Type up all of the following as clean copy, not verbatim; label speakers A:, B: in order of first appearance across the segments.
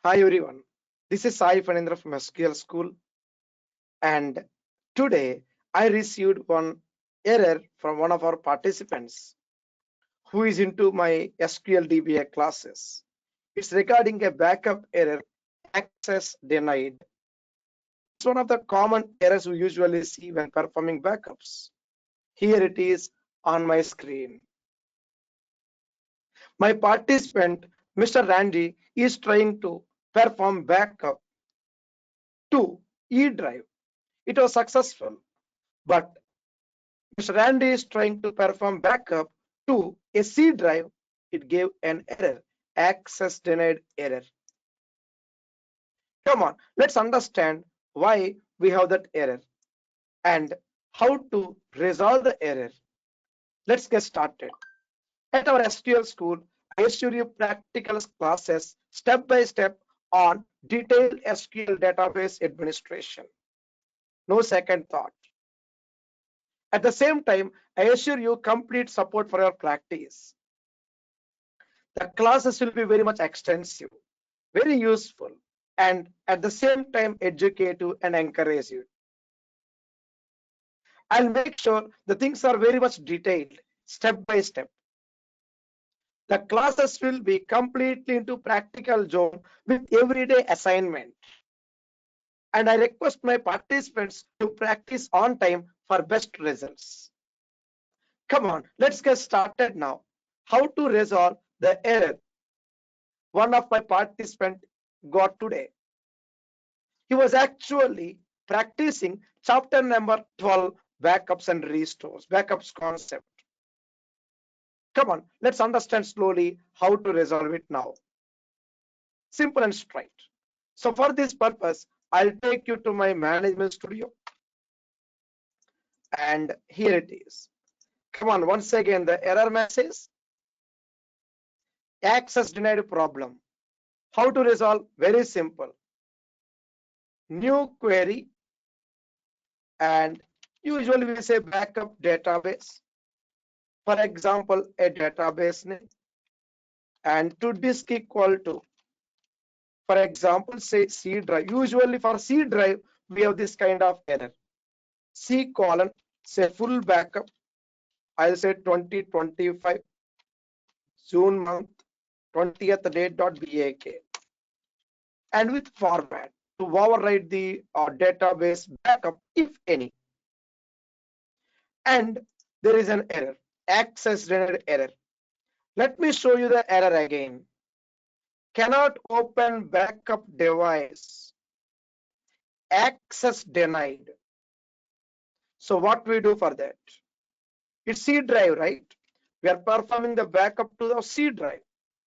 A: Hi everyone, this is Sai Fanendra from SQL School, and today I received one error from one of our participants who is into my SQL DBA classes. It's regarding a backup error, access denied. It's one of the common errors we usually see when performing backups. Here it is on my screen. My participant, Mr. Randy, is trying to perform backup to E drive. It was successful, but Mr. Randy is trying to perform backup to a C drive. It gave an error, access denied error. Come on, let's understand why we have that error and how to resolve the error. Let's get started. At our SQL school, I assure you practical classes step by step on detailed SQL database administration. No second thought. At the same time, I assure you complete support for your practice. The classes will be very much extensive, very useful, and at the same time educative and encouraging. I'll make sure the things are very much detailed, step by step. The classes will be completely into practical zone with everyday assignment. And I request my participants to practice on time for best results. Come on, let's get started now. How to resolve the error one of my participants got today. He was actually practicing chapter number 12, backups and restores, backups concept. Come on, let's understand slowly how to resolve it now. Simple and straight. So for this purpose, I'll take you to my management studio. And here it is. Come on, once again, the error message, access denied problem. How to resolve? Very simple. New query, and usually we say backup database. For example, a database name, and to disk equal to, for example, say C drive. Usually for C drive, we have this kind of error. C colon, say full backup. I'll say 2025 June month 20th date.bak, and with format to override the database backup if any. And there is an error, access denied error. Let me show you the error again. Cannot open backup device, access denied. So what we do for that? It's C drive, right? We are performing the backup to the C drive.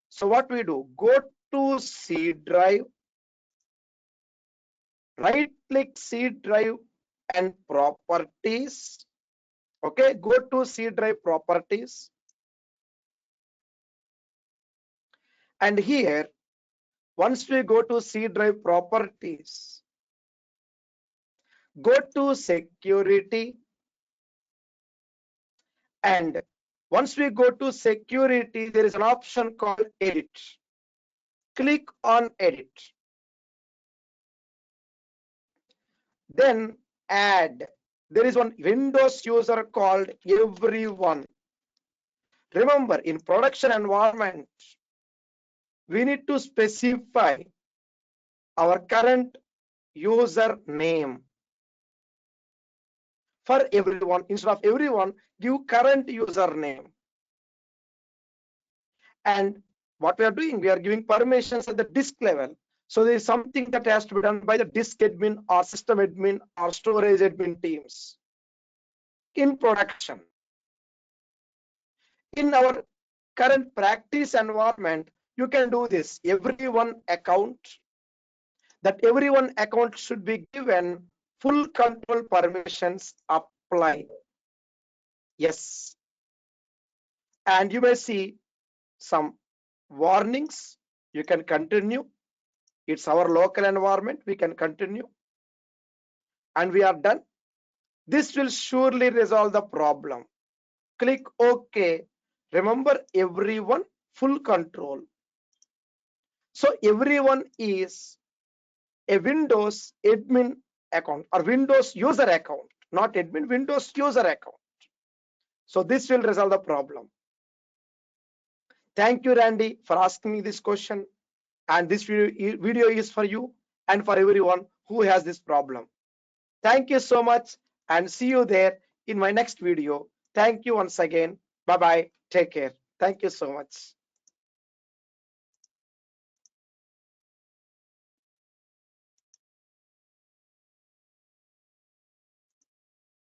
A: So what we do? Go to C drive, right click C drive and properties. Okay, go to C drive properties. And here, once we go to C drive properties, go to security, and once we go to security, there is an option called edit. Click on edit. Then add. There is one Windows user called everyone. Remember, in production environment, we need to specify our current user name. For everyone, instead of everyone, give current username. And what we are doing, we are giving permissions at the disk level. So there is something that has to be done by the disk admin or system admin or storage admin teams. In production, in our current practice environment, you can do this. Everyone account, that everyone account should be given full control permissions apply. Yes. And you may see some warnings. You can continue. It's our local environment. We can continue. And we are done. This will surely resolve the problem. Click OK. Remember, everyone full control. So everyone is a Windows admin account or Windows user account, not admin, Windows user account. So this will resolve the problem. Thank you, Randy, for asking me this question. And this video is for you and for everyone who has this problem. Thank you so much and see you there in my next video. Thank you once again. Bye bye. Take care. Thank you so much.